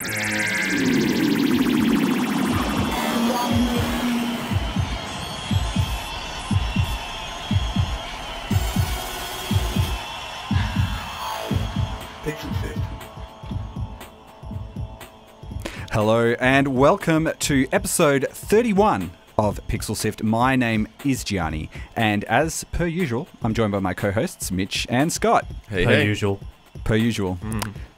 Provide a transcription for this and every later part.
Hello and welcome to episode 31 of Pixel Sift. My name is Gianni, and as per usual, I'm joined by my co-hosts Mitch and Scott. Hey, Per usual. Per usual.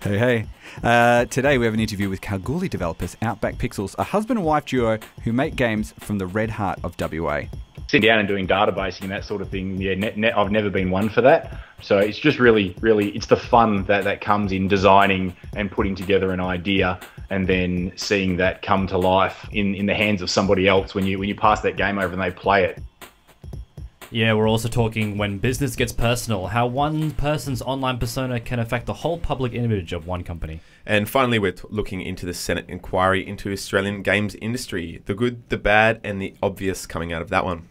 Hey, hey. Today we have an interview with Kalgoorlie developers Outback Pixels, a husband and wife duo who make games from the red heart of WA. Sitting down and doing databasing and that sort of thing, yeah, I've never been one for that. So it's just really, it's the fun that comes in designing and putting together an idea and then seeing that come to life in the hands of somebody else when you pass that game over and they play it. Yeah, we're also talking when business gets personal, how one person's online persona can affect the whole public image of one company. And finally, we're looking into the Senate inquiry into Australian games industry, the good, the bad, and the obvious coming out of that one.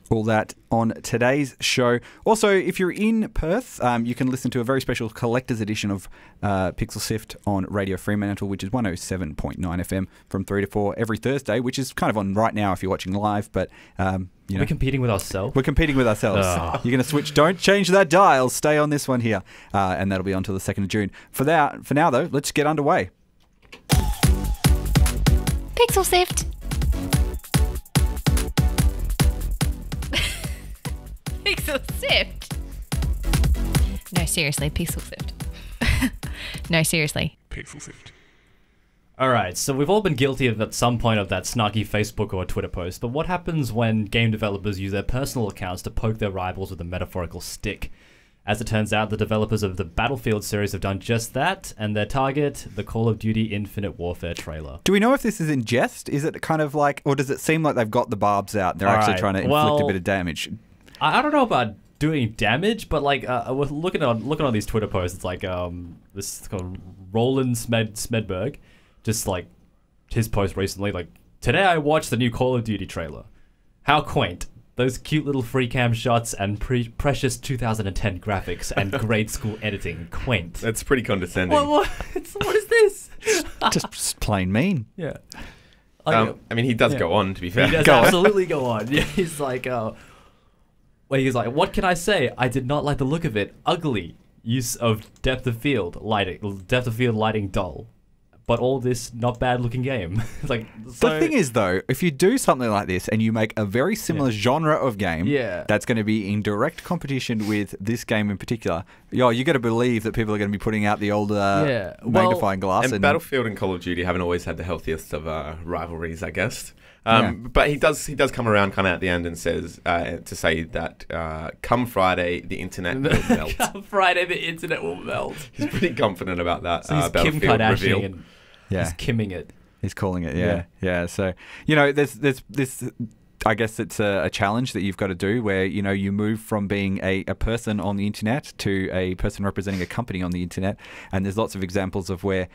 All that on today's show. Also, if you're in Perth, you can listen to a very special collector's edition of Pixel Sift on Radio Fremantle, which is 107.9 FM from 3 to 4 every Thursday, which is kind of on right now if you're watching live, but you know, We're competing with ourselves. We're competing with ourselves. You're going to switch. Don't change that dial. Stay on this one here. And that'll be on until the 2nd of June. For now, though, let's get underway. Pixel Sift. Pixel Sift. No, seriously, Pixel Sift. No, seriously. Pixel Sift. Alright, so we've all been guilty of at some point of that snarky Facebook or Twitter post, but what happens when game developers use their personal accounts to poke their rivals with a metaphorical stick? As it turns out, the developers of the Battlefield series have done just that, and their target, the Call of Duty Infinite Warfare trailer. Do we know if this is in jest? Is it kind of like, or does it seem like they've got the barbs out? They're actually trying to inflict a bit of damage. I don't know about doing damage, but like looking on these Twitter posts, it's like this called Roland Smedberg, just like his post recently, like, today I watched the new Call of Duty trailer. How quaint. Those cute little free cam shots and precious 2010 graphics and grade school editing. Quaint. That's pretty condescending. What is this? Just plain mean. Yeah. I mean, he does go on, to be fair. He does absolutely go on. Yeah, he's like, what can I say? I did not like the look of it. Ugly. Use of depth of field lighting dull. But all this not bad looking game. The thing is, though, if you do something like this and you make a very similar genre of game that's going to be in direct competition with this game in particular, you got to believe that people are going to be putting out the old magnifying glass. And Battlefield and Call of Duty haven't always had the healthiest of rivalries, I guess. But he does come around kind of at the end and says to say that come Friday the internet will melt. Come Friday the internet will melt. He's pretty confident about that. So he's Battlefield Kim Kardashian reveal. and he's kimming it. He's calling it, yeah. So, you know, there's this. I guess it's a challenge that you've got to do where, you know, you move from being a person on the internet to a person representing a company on the internet. And there's lots of examples of where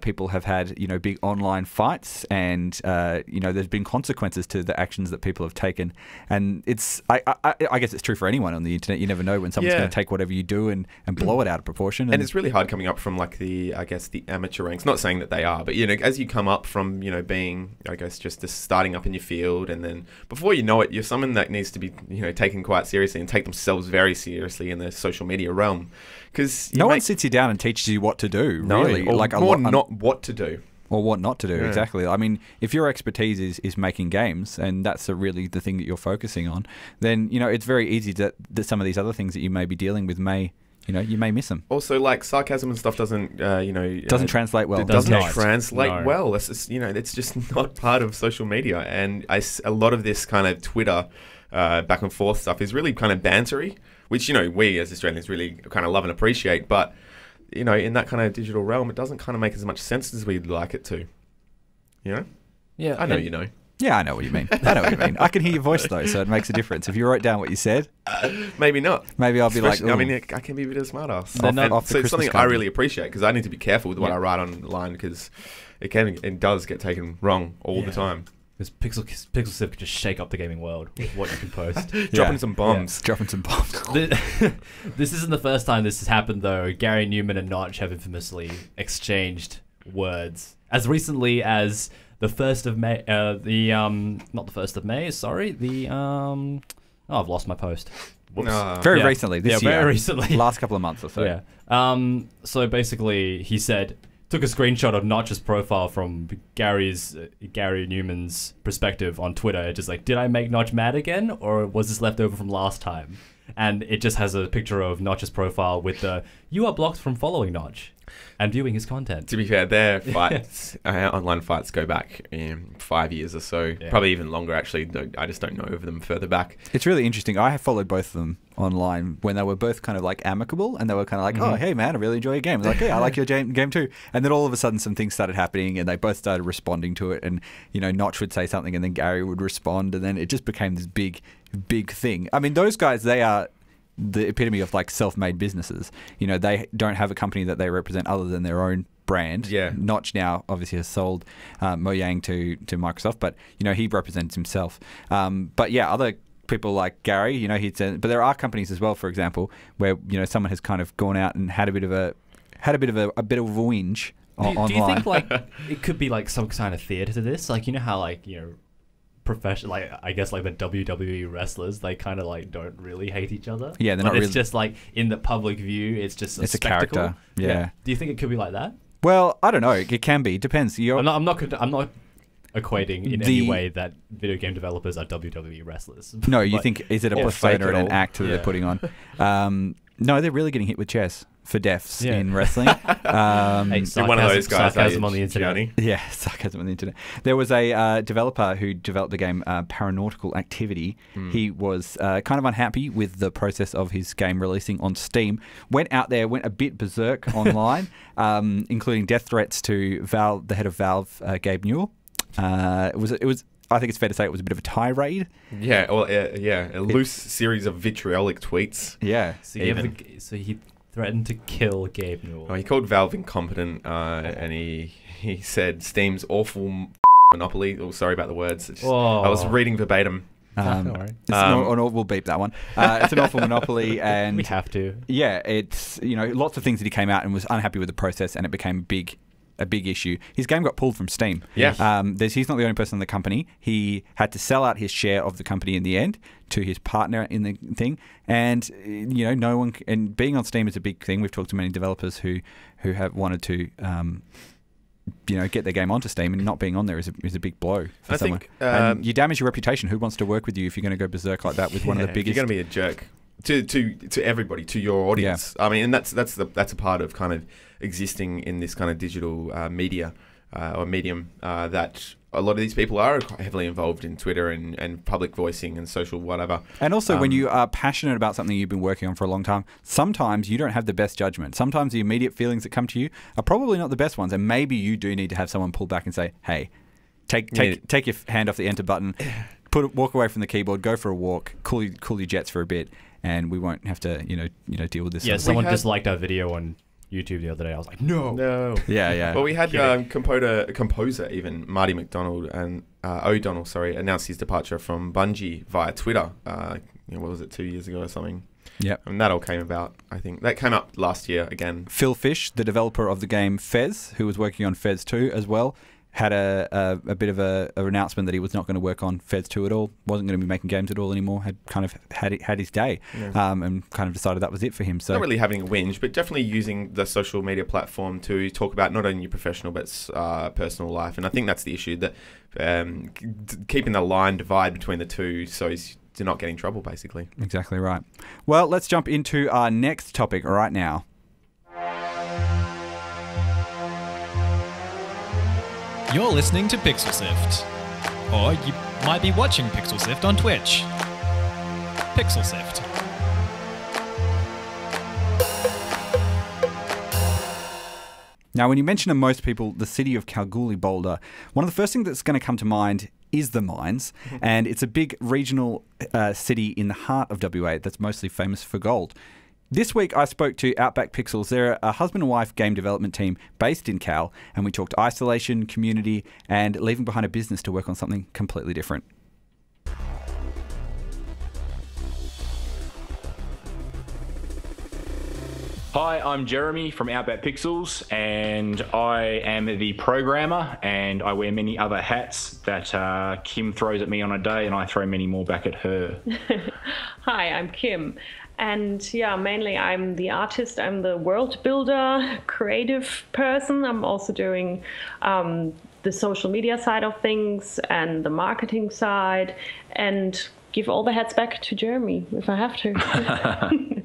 people have had, you know, big online fights and, you know, there's been consequences to the actions that people have taken. And it's, I guess it's true for anyone on the internet. You never know when someone's going to take whatever you do and blow it out of proportion. And it's really hard coming up from like the amateur ranks. Not saying that they are, but, you know, as you come up from, you know, being, I guess, just starting up in your field and then before you know it, you're someone that needs to be, you know, taken quite seriously and take themselves very seriously in the social media realm. Because no one sits you down and teaches you what to do, really. Or like not what to do. Or what not to do, exactly. I mean, if your expertise is making games, and that's really the thing that you're focusing on, then, you know, it's very easy that some of these other things that you may be dealing with you may miss them. Also, like, sarcasm and stuff doesn't, doesn't translate well. It doesn't translate well. It's just, you know, it's just not part of social media. And a lot of this kind of Twitter back and forth stuff is really kind of bantery, which, you know, we as Australians really kind of love and appreciate. But, you know, in that kind of digital realm, it doesn't kind of make as much sense as we'd like it to. You know? Yeah. I know you know. Yeah, I know what you mean. I can hear your voice, though, so it makes a difference. If you wrote down what you said... maybe not. Maybe I'll be like... I mean, I can be a bit of a smartass. So it's something I really appreciate, because I need to be careful with what I write online, because it does get taken wrong all the time. Because Pixel Sift can just shake up the gaming world with what you can post. Dropping some bombs. Yeah. Dropping some bombs. This isn't the first time this has happened, though. Gary Newman and Notch have infamously exchanged words. As recently as the 1st of May, not the 1st of May, sorry, I've lost my post. Very recently, this year. Very recently. Last couple of months or so. Yeah. So basically, he said, took a screenshot of Notch's profile from Gary Newman's perspective on Twitter. Just like, did I make Notch mad again? Or was this left over from last time? And it just has a picture of Notch's profile with the, you are blocked from following Notch and viewing his content. To be fair, their fights, online fights go back 5 years or so, probably even longer actually. I just don't know of them further back. It's really interesting. I have followed both of them online when they were both kind of like amicable, and they were kind of like, oh, hey man, I really enjoy your game. Like, yeah, I like your game too. And then all of a sudden some things started happening and they both started responding to it, and Notch would say something and then Gary would respond, and then it just became this big thing. I mean, those guys, they are the epitome of like self-made businesses. They don't have a company that they represent other than their own brand. Yeah. Notch now obviously has sold Mojang to Microsoft, but he represents himself. But yeah, other people like Gary, he'd said, but there are companies as well, for example, where someone has kind of gone out and had a bit of a whinge online. Do you think like it could be like some kind of theater to this? Like how like professional, like I guess like the WWE wrestlers, they kind of like don't really hate each other. Yeah, they're not really. It's just like in the public view, it's just a spectacle. Character. Yeah. Do you think it could be like that? Well, I don't know. It can be. Depends. I'm not equating in any way that video game developers are WWE wrestlers. No, you think, is it a persona and an act that they're putting on? No, they're really getting hit with chess for deaths in wrestling. You're one of those guys. Sarcasm on the internet. Yeah, sarcasm on the internet. There was a developer who developed the game Paranormal Activity. He was kind of unhappy with the process of his game releasing on Steam. Went a bit berserk online, including death threats to Valve, the head of Valve, Gabe Newell. It was. I think it's fair to say it was a bit of a tirade. Yeah, well, a loose series of vitriolic tweets. Yeah. So he threatened to kill Gabe Newell. Oh, he called Valve incompetent, and he said Steam's awful monopoly. Oh, sorry about the words. I was reading verbatim. Don't worry. We'll beep that one. It's an awful monopoly, and we have to. Yeah, it's lots of things that he came out and was unhappy with the process, and it became a big issue. His game got pulled from Steam. Yeah. He's not the only person in the company. He had to sell out his share of the company in the end to his partner in the thing. And no one. And being on Steam is a big thing. We've talked to many developers who have wanted to. Get their game onto Steam, and not being on there is a big blow for someone. And you damage your reputation. Who wants to work with you if you're going to go berserk like that with one of the biggest? You're going to be a jerk to everybody, to your audience. Yeah. I mean, and that's a part of kind of existing in this kind of digital media or medium that a lot of these people are heavily involved in Twitter and public voicing and social whatever. And also when you are passionate about something you've been working on for a long time, sometimes you don't have the best judgment. Sometimes the immediate feelings that come to you are probably not the best ones, and maybe you do need to have someone pull back and say, hey, take your hand off the enter button, walk away from the keyboard, go for a walk, cool your jets for a bit, and we won't have to deal with this. Yeah, someone disliked our video on YouTube the other day. I was like, no. Yeah. Well, we had composer even Marty McDonald and O'Donnell, announced his departure from Bungie via Twitter. What was it, 2 years ago or something? Yeah, and that all came about. I think that came up last year again. Phil Fish, the developer of the game Fez, who was working on Fez 2 as well, had a bit of an announcement that he was not going to work on Fez 2 at all, wasn't going to be making games at all anymore, had kind of had his day, and kind of decided that was it for him. So not really having a whinge, but definitely using the social media platform to talk about not only your professional but personal life. And I think that's the issue, that keeping the line divide between the two so as to not get in trouble, basically. Exactly right. Well, let's jump into our next topic right now. You're listening to Pixel Sift, or you might be watching Pixel Sift on Twitch. Pixel Sift. Now, when you mention to most people the city of Kalgoorlie-Boulder, one of the first things that's going to come to mind is the mines, and it's a big regional city in the heart of WA that's mostly famous for gold. This week, I spoke to Outback Pixels. They're a husband and wife game development team based in Cal, and we talked isolation, community, and leaving behind a business to work on something completely different. Hi, I'm Jeremy from Outback Pixels, and I am the programmer, and I wear many other hats that Kim throws at me on a day, and I throw many more back at her. Hi, I'm Kim. And yeah, mainly I'm the artist, I'm the world builder, creative person. I'm also doing the social media side of things and the marketing side, and give all the hats back to Jeremy if I have to.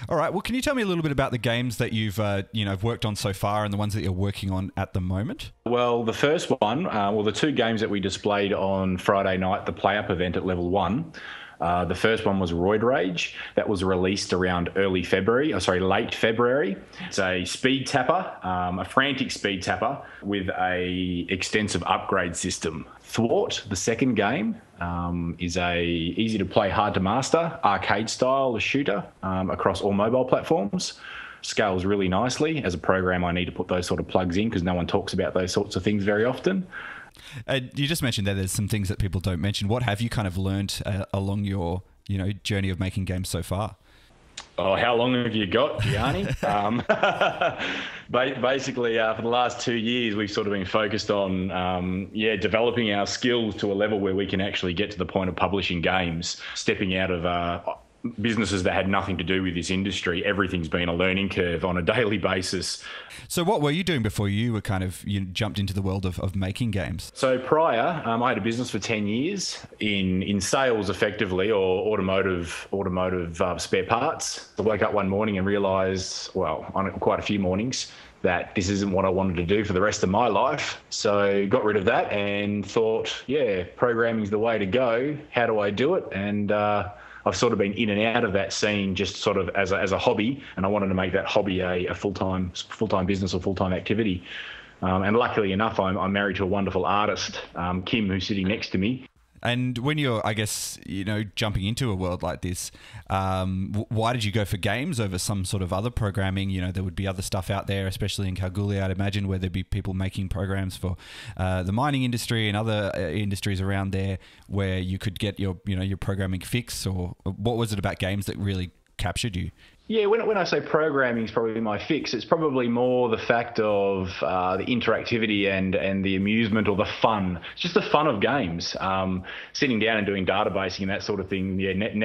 All right. Well, can you tell me a little bit about the games that you've worked on so far and the ones that you're working on at the moment? Well, the first one, the two games that we displayed on Friday night, the Play Up event at Level 1. The first one was Roid Rage. That was released around late February. It's a speed tapper, a frantic speed tapper with a extensive upgrade system. Thwart, the second game, is a easy to play, hard to master, arcade style shooter across all mobile platforms. Scales really nicely. As a program, I need to put those sort of plugs in because no one talks about those sorts of things very often. You just mentioned that there's some things that people don't mention. What have you kind of learned along your journey of making games so far? Oh, how long have you got, Gianni? Basically, for the last 2 years, we've sort of been focused on, developing our skills to a level where we can actually get to the point of publishing games, stepping out of businesses that had nothing to do with this industry. Everything's been a learning curve on a daily basis. So what were you doing before you jumped into the world of making games? So prior, I had a business for 10 years in sales effectively, or automotive spare parts. I woke up one morning and realised, well, on quite a few mornings, that this isn't what I wanted to do for the rest of my life. So got rid of that and thought, programming's the way to go. How do I do it? And I've sort of been in and out of that scene just sort of as a hobby, and I wanted to make that hobby a full-time business or full-time activity. And luckily enough, I'm married to a wonderful artist, Kim, who's sitting next to me. And when you're, jumping into a world like this, why did you go for games over some sort of other programming? There would be other stuff out there, especially in Kalgoorlie, I'd imagine, where there'd be people making programs for the mining industry and other industries around there where you could get your programming fix. Or what was it about games that really captured you? Yeah, when I say programming is probably my fix, it's probably more the fact of the interactivity and the amusement or the fun. It's just the fun of games. Sitting down and doing databasing and that sort of thing,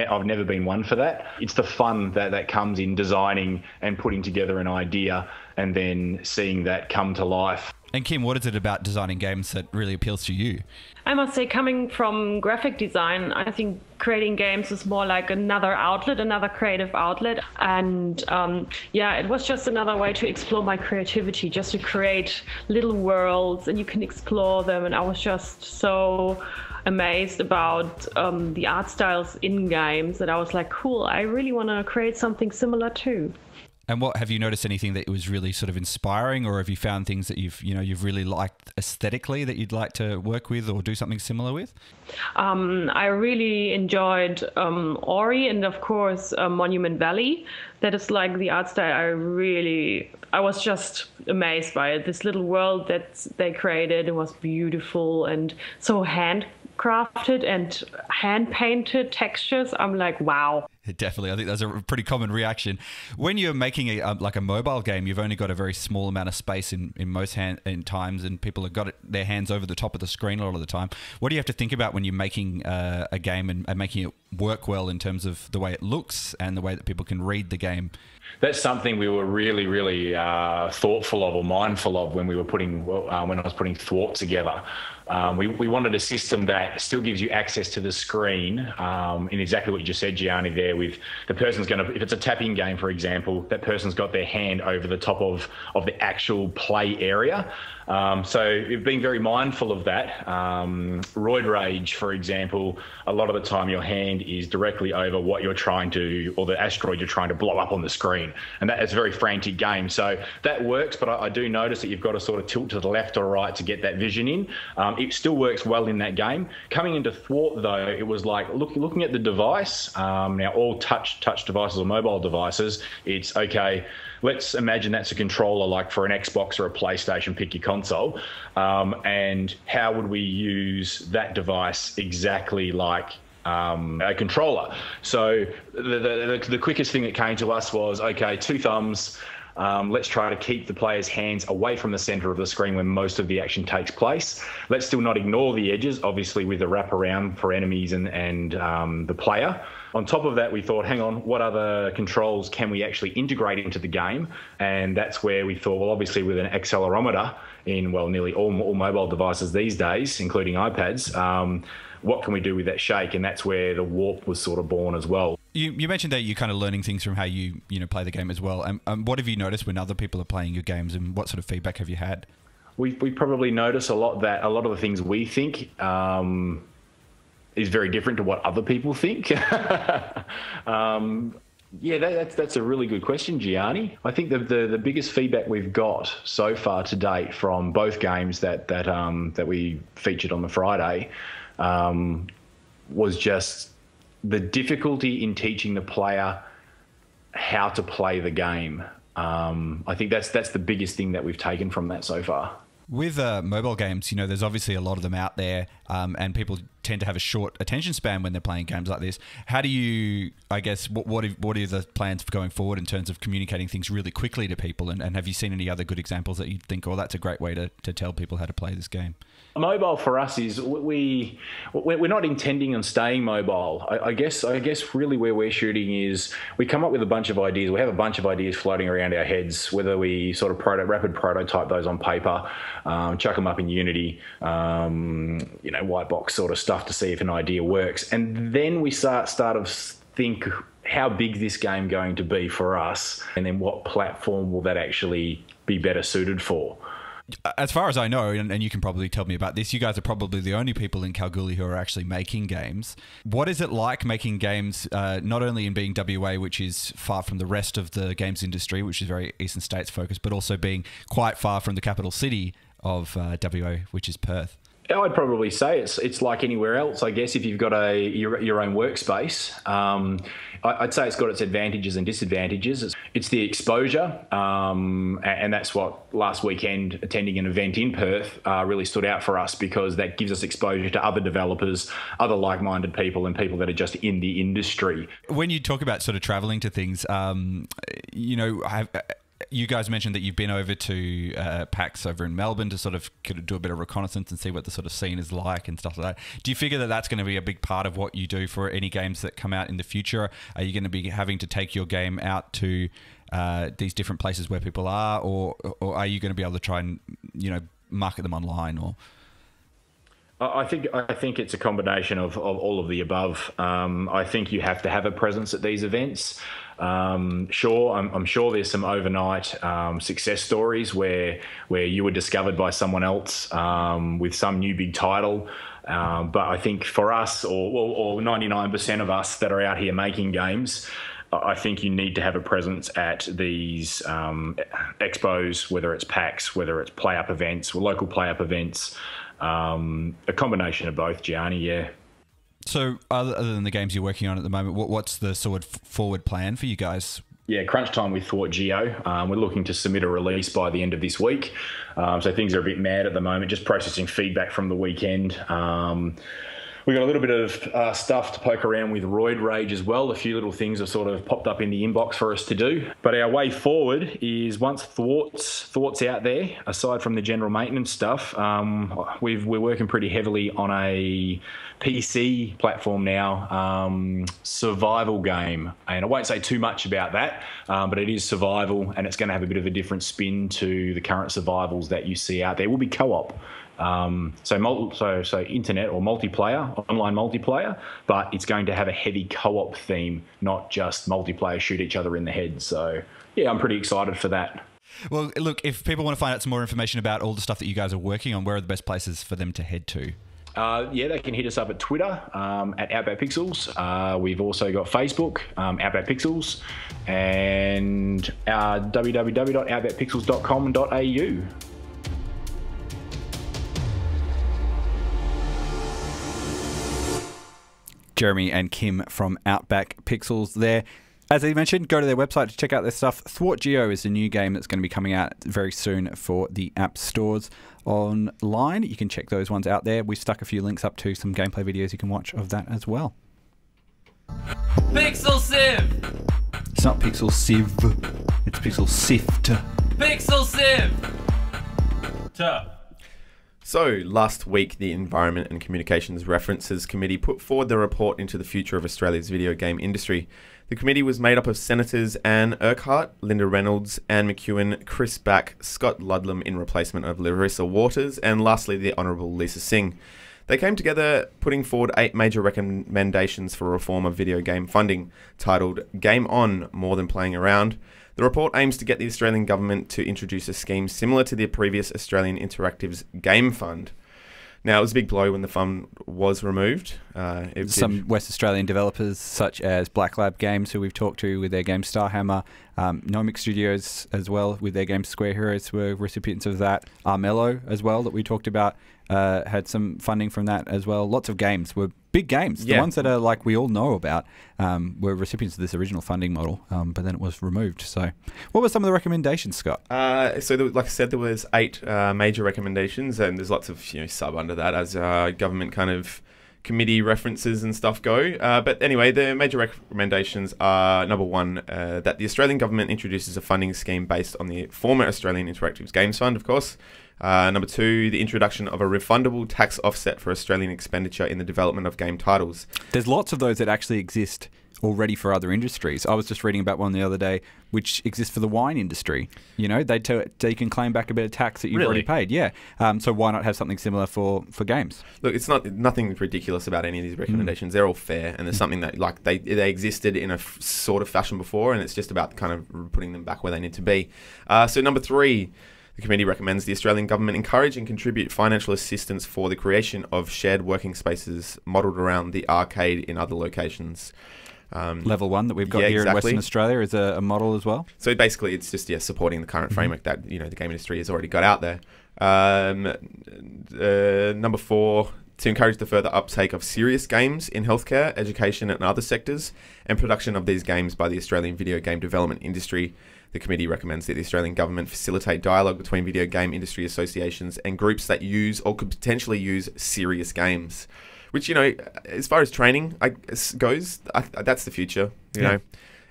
I've never been one for that. It's the fun that comes in designing and putting together an idea and then seeing that come to life. And Kim, what is it about designing games that really appeals to you? I must say, coming from graphic design, I think creating games is more like another outlet, another creative outlet. And it was just another way to explore my creativity, just to create little worlds and you can explore them. And I was just so amazed about the art styles in games that I was like, cool, I really want to create something similar too. And what have you noticed anything that was really sort of inspiring, or have you found things that you've really liked aesthetically that you'd like to work with or do something similar with? I really enjoyed Ori and of course Monument Valley. That is like the art style I was just amazed by it. This little world that they created, it was beautiful and so handcrafted and hand painted textures. I'm like, wow. Definitely. I think that's a pretty common reaction. When you're making a mobile game, you've only got a very small amount of space in most times, and people have got their hands over the top of the screen a lot of the time. What do you have to think about when you're making a game and making it work well in terms of the way it looks and the way that people can read the game? That's something we were really, really thoughtful of or mindful of when we were when I was putting Thwart together. We wanted a system that still gives you access to the screen in exactly what you just said, Gianni, there, with the person's going to, if it's a tapping game, for example, that person's got their hand over the top of the actual play area. So we've been very mindful of that. Roid Rage, for example, a lot of the time your hand is directly over what you're trying to, or the asteroid you're trying to blow up on the screen. And it's a very frantic game. So that works, but I do notice that you've got to sort of tilt to the left or right to get that vision in. It still works well in that game. Coming into Thwart, though, it was like looking at the device. Now, all touch devices or mobile devices, it's okay. Let's imagine that's a controller like for an Xbox or a PlayStation, pick your console. And how would we use that device exactly like a controller. So the quickest thing that came to us was, okay, 2 thumbs. Let's try to keep the player's hands away from the center of the screen when most of the action takes place. Let's still not ignore the edges, obviously with the wraparound for enemies and the player. On top of that, we thought, hang on, what other controls can we actually integrate into the game? And that's where we thought, well, obviously with an accelerometer in, well, nearly all mobile devices these days, including iPads, what can we do with that shake? And that's where the warp was sort of born as well. You mentioned that you're kind of learning things from how you play the game as well. What have you noticed when other people are playing your games, and what sort of feedback have you had? We probably notice a lot that a lot of the things we think is very different to what other people think. Yeah, that's a really good question, Gianni. I think the biggest feedback we've got so far to date from both games that we featured on the Friday was just the difficulty in teaching the player how to play the game. I think that's the biggest thing that we've taken from that so far. With mobile games, there's obviously a lot of them out there, and people tend to have a short attention span when they're playing games like this. How do you, I guess, what are the plans for going forward in terms of communicating things really quickly to people? And have you seen any other good examples that you think, oh, that's a great way to tell people how to play this game? Mobile for us is we're not intending on staying mobile. I guess really where we're shooting is we come up with a bunch of ideas. We have a bunch of ideas floating around our heads, whether we sort of rapid prototype those on paper, chuck them up in Unity, white box sort of stuff to see if an idea works. And then we start to think, how big this game going to be for us? And then what platform will that actually be better suited for? As far as I know, and you can probably tell me about this, you guys are probably the only people in Kalgoorlie who are actually making games. What is it like making games, not only in being WA, which is far from the rest of the games industry, which is very Eastern States focused, but also being quite far from the capital city of WA, which is Perth? I'd probably say it's like anywhere else, I guess, if you've got your own workspace. I'd say it's got its advantages and disadvantages. It's the exposure, and that's what last weekend attending an event in Perth really stood out for us, because that gives us exposure to other developers, other like-minded people, and people that are just in the industry. When you talk about sort of traveling to things, you guys mentioned that you've been over to PAX over in Melbourne to sort of do a bit of reconnaissance and see what the sort of scene is like and stuff like that. Do you figure that that's going to be a big part of what you do for any games that come out in the future? Are you going to be having to take your game out to these different places where people are, or are you going to be able to try and market them online? Or I think it's a combination of all of the above. I think you have to have a presence at these events. I'm sure there's some overnight success stories where you were discovered by someone else with some new big title. But I think for us, or 99% of us that are out here making games, I think you need to have a presence at these expos, whether it's PAX, whether it's play-up events, or local play-up events. A combination of both, Gianni, yeah. So other than the games you're working on at the moment, what's the sort of forward plan for you guys? Yeah, crunch time with Thwart Geo. We're looking to submit a release by the end of this week. So things are a bit mad at the moment, just processing feedback from the weekend. We've got a little bit of stuff to poke around with Roid Rage as well. A few little things have sort of popped up in the inbox for us to do. But our way forward is once Thwart's out there, aside from the general maintenance stuff, we're working pretty heavily on a PC platform now, survival game. And I won't say too much about that, but it is survival, and it's going to have a bit of a different spin to the current survivals that you see out there. It will be co-op. So internet or multiplayer, online multiplayer, but it's going to have a heavy co-op theme, not just multiplayer shoot each other in the head. So yeah, I'm pretty excited for that. Well, look, if people want to find out some more information about all the stuff that you guys are working on, where are the best places for them to head to? Yeah, they can hit us up at Twitter at Outback Pixels. We've also got Facebook, Outback Pixels, and www.outbackpixels.com.au. Jeremy and Kim from Outback Pixels there. As I mentioned, go to their website to check out their stuff. Thwart Geo is a new game that's going to be coming out very soon for the app stores online. You can check those ones out there. We've stuck a few links up to some gameplay videos you can watch of that as well. Pixel Sift! It's not Pixel Sieve, it's Pixel Sift. Pixel Sift! So, last week, the Environment and Communications References Committee put forward the report into the future of Australia's video game industry. The committee was made up of Senators Anne Urquhart, Linda Reynolds, Anne McEwen, Chris Back, Scott Ludlam in replacement of Larissa Waters, and lastly, the Honourable Lisa Singh. They came together putting forward 8 major recommendations for reform of video game funding, titled Game On, More Than Playing Around. The report aims to get the Australian government to introduce a scheme similar to the previous Australian Interactive's Game Fund. Now, it was a big blow when the fund was removed. Some West Australian developers, such as Black Lab Games, who we've talked to with their game Starhammer, Nomic Studios as well with their game Square Heroes, were recipients of that. Armello as well, that we talked about, had some funding from that as well. Lots of games were big games. The ones that are like we all know about were recipients of this original funding model, but then it was removed. So what were some of the recommendations, Scott? Like I said, there was 8 major recommendations, and there's lots of sub under that as government kind of committee references and stuff go. But anyway, the major recommendations are, number 1, that the Australian government introduces a funding scheme based on the former Australian Interactive's Games Fund, of course. Number 2, the introduction of a refundable tax offset for Australian expenditure in the development of game titles. There's lots of those that actually exist already for other industries. I was just reading about one the other day which exists for the wine industry. They can claim back a bit of tax that you've already paid. Yeah. So why not have something similar for games? Look, it's nothing ridiculous about any of these recommendations. They're all fair, and there's something that they existed in a sort of fashion before, and it's just about kind of putting them back where they need to be. So number 3, the committee recommends the Australian government encourage and contribute financial assistance for the creation of shared working spaces modelled around the arcade in other locations. Level 1 that we've got here in Western Australia is a model as well. So basically, it's just supporting the current framework that the game industry has already got out there. Number 4, to encourage the further uptake of serious games in healthcare, education, and other sectors, and production of these games by the Australian video game development industry. The committee recommends that the Australian government facilitate dialogue between video game industry associations and groups that use or could potentially use serious games. Which, as far as training goes, that's the future. You know,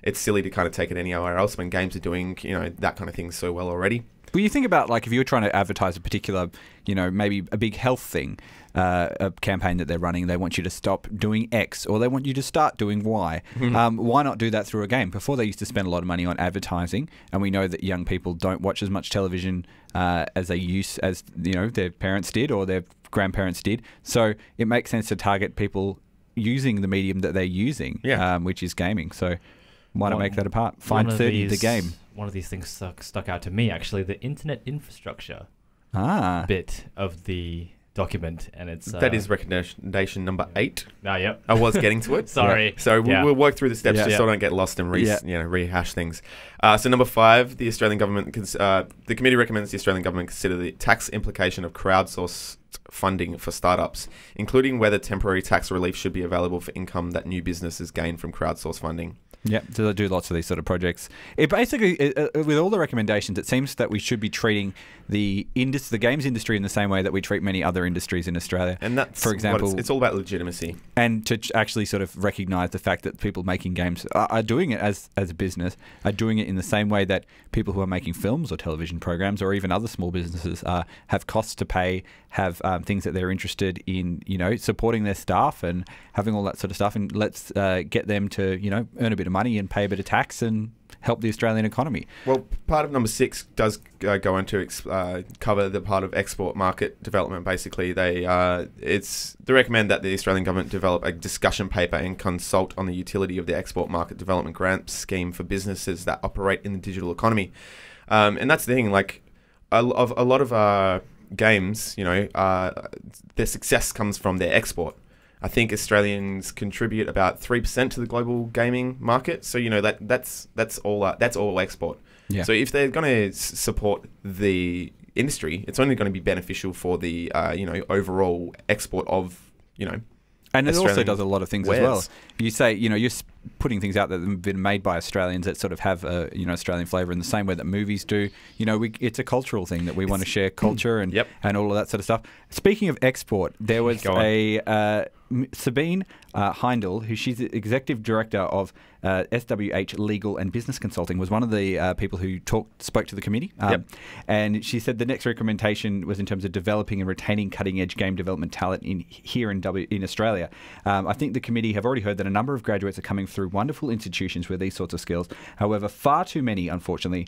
it's silly to kind of take it anywhere else when games are doing, that kind of thing so well already. Well, you think about if you were trying to advertise a particular, maybe a big health thing, a campaign that they're running, they want you to stop doing X or they want you to start doing Y. Why not do that through a game? Before they used to spend a lot of money on advertising, and we know that young people don't watch as much television as their parents did or their grandparents did. So it makes sense to target people using the medium that they're using, which is gaming. So why not make that apart? Find 30 the game. One of these things stuck out to me, actually, the internet infrastructure bit of the document, and it's that is recommendation number 8. Yep. I was getting to it. Sorry. So we'll work through the steps just so I don't get lost and rehash things. So number 5, the Australian government, the committee recommends the Australian government consider the tax implication of crowdsourced funding for startups, including whether temporary tax relief should be available for income that new businesses gain from crowdsourced funding. Yeah, so they do lots of these sort of projects. It basically, with all the recommendations, it seems that we should be treating the games industry in the same way that we treat many other industries in Australia. And that's, for example, it's all about legitimacy. And to actually sort of recognise the fact that people making games are doing it as a business, are doing it in the same way that people who are making films or television programs or even other small businesses have costs to pay, have things that they're interested in, supporting their staff and having all that sort of stuff. And let's get them to, earn a bit of money and pay a bit of tax and help the Australian economy. Well, part of number 6 does go on to cover the part of export market development. Basically, they recommend that the Australian government develop a discussion paper and consult on the utility of the export market development grant scheme for businesses that operate in the digital economy. And that's the thing, a lot of games, their success comes from their export. I think Australians contribute about 3% to the global gaming market. So that's all export. Yeah. So if they're going to support the industry, it's only going to be beneficial for the overall export of And it also does a lot of things as well. You say, you're putting things out that have been made by Australians that sort of have a Australian flavour in the same way that movies do. It's a cultural thing that we want to share culture and all of that sort of stuff. Speaking of export, there was Sabine Heindel, who she's the executive director of SWH Legal and Business Consulting, was one of the people who spoke to the committee. And she said the next recommendation was in terms of developing and retaining cutting-edge game development talent here in Australia. I think the committee have already heard that a number of graduates are coming through wonderful institutions with these sorts of skills. However, far too many, unfortunately,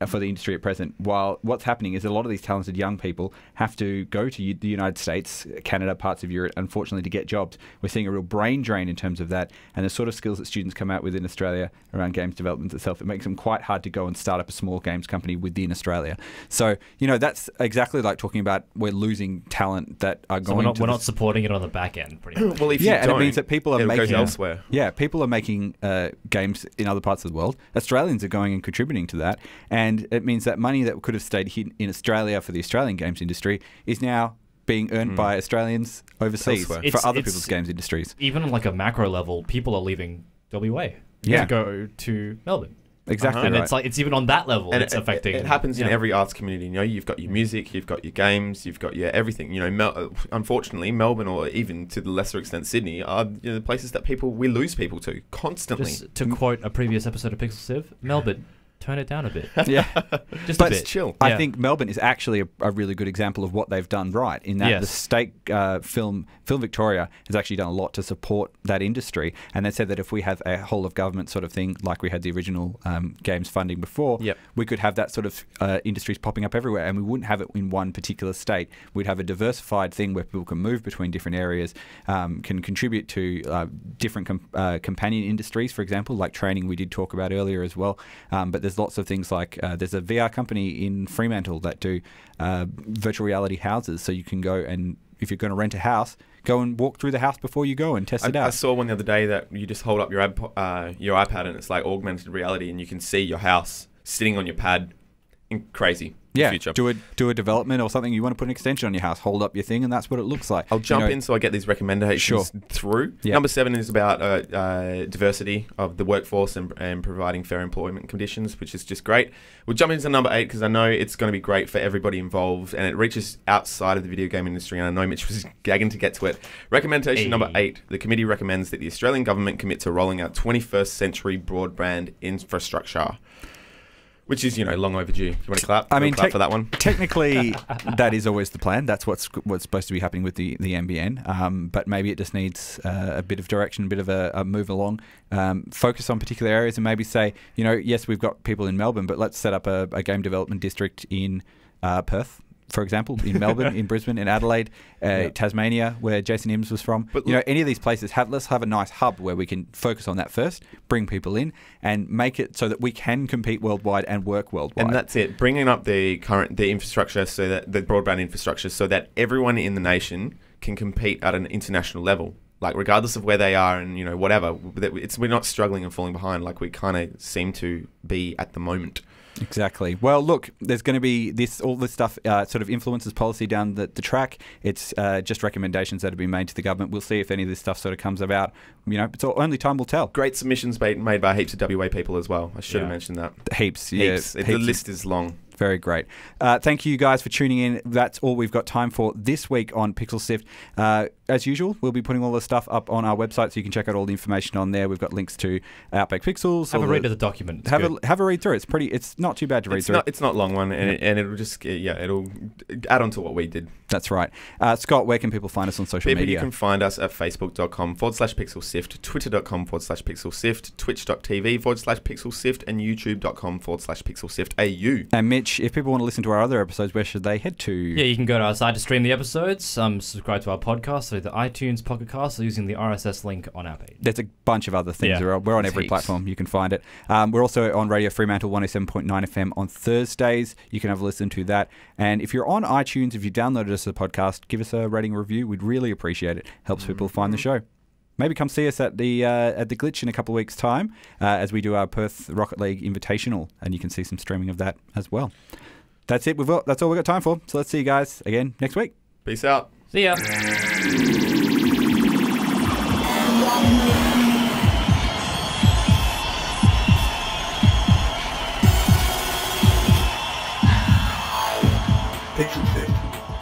for the industry at present, while what's happening is a lot of these talented young people have to go to the United States, Canada, parts of Europe, unfortunately, to get jobs. We're seeing a real brain drain in terms of that, and the sort of skills that students come out with in Australia around games development itself, it makes them quite hard to go and start up a small games company within Australia. So, that's exactly like talking about we're losing talent that are going we're not supporting it on the back end, pretty much. Well, if you don't, and it means that people are making elsewhere. Yeah, people are making games in other parts of the world. Australians are going and contributing to that, and it means that money that could have stayed in Australia for the Australian games industry is now being earned by Australians overseas for other people's games industries. Even on like a macro level, people are leaving WA to go to Melbourne. Exactly, and right. it's even on that level it's affecting. It happens in every arts community. You've got your music, you've got your games, you've got your everything. Unfortunately, Melbourne, or even to the lesser extent Sydney, are the places that we lose people to constantly. Just to quote a previous episode of Pixel Civ, Melbourne, turn it down a bit. Just but a bit. Chill. I think Melbourne is actually a really good example of what they've done right, in that the state Film Victoria has actually done a lot to support that industry, and they said that if we have a whole of government sort of thing, like we had the original games funding before, we could have that sort of industries popping up everywhere, and we wouldn't have it in one particular state. We'd have a diversified thing where people can move between different areas, can contribute to different companion industries, for example, like training we did talk about earlier as well. But there's lots of things like there's a VR company in Fremantle that do virtual reality houses, so you can go and, if you're going to rent a house, go and walk through the house before you go and test it out. I saw one the other day that you just hold up your iPad and it's like augmented reality, and you can see your house sitting on your pad. Crazy. Yeah, future. do a development or something. You want to put an extension on your house, hold up your thing, and that's what it looks like. I'll jump in so I get these recommendations through. Yep. Number 7 is about diversity of the workforce and providing fair employment conditions, which is just great. We'll jump into number 8 because I know it's going to be great for everybody involved, and it reaches outside of the video game industry, and I know Mitch was gagging to get to it. Recommendation number 8. The committee recommends that the Australian government commit to rolling out 21st century broadband infrastructure. Which is, long overdue. You want to clap? I mean, clap for that one? Technically, that is always the plan. That's what's supposed to be happening with the NBN. But maybe it just needs a bit of direction, a bit of a move along. Focus on particular areas and maybe say, yes, we've got people in Melbourne, but let's set up a game development district in Perth, for example, in Melbourne, in Brisbane, in Adelaide, Tasmania, where Jason Imms was from. But any of these places, let's have a nice hub where we can focus on that first, bring people in, and make it so that we can compete worldwide and work worldwide. And that's it. Bringing up the infrastructure, so that the broadband infrastructure, so that everyone in the nation can compete at an international level. Like, regardless of where they are and, whatever, we're not struggling and falling behind like we kind of seem to be at the moment. Exactly. Well, look, there's going to be all this stuff sort of influences policy down the track. It's just recommendations that have been made to the government. We'll see if any of this stuff sort of comes about. It's only time will tell. Great submissions made by heaps of WA people as well. I should have mentioned that. Heaps. The list is long. Very great. Thank you guys for tuning in. That's all we've got time for this week on Pixel Sift. As usual, we'll be putting all the stuff up on our website, so you can check out all the information on there. We've got links to Outback Pixels. Have a read of the document. Have a read through. It's not too bad to read through. It's not a long one, and it'll just it'll add on to what we did. That's right. Scott, where can people find us on social media? You can find us at facebook.com/pixelsift, twitter.com/pixelsift, twitch.tv/pixelsift, and youtube.com/pixelsiftau. And Mitch, if people want to listen to our other episodes, where should they head to? Yeah, you can go to our site to stream the episodes. Subscribe to our podcast, so the iTunes Pocket Cast, or using the RSS link on our page. There's a bunch of other things. Yeah. We're on every platform. You can find it. We're also on Radio Fremantle 107.9 FM on Thursdays. You can have a listen to that. And if you're on iTunes, if you downloaded us as a podcast, give us a rating review. We'd really appreciate it. Helps people find the show. Maybe come see us at the Glitch in a couple of weeks' time as we do our Perth Rocket League Invitational, and you can see some streaming of that as well. That's it. That's all we've got time for. So let's see you guys again next week. Peace out. See ya. Pixel Sift.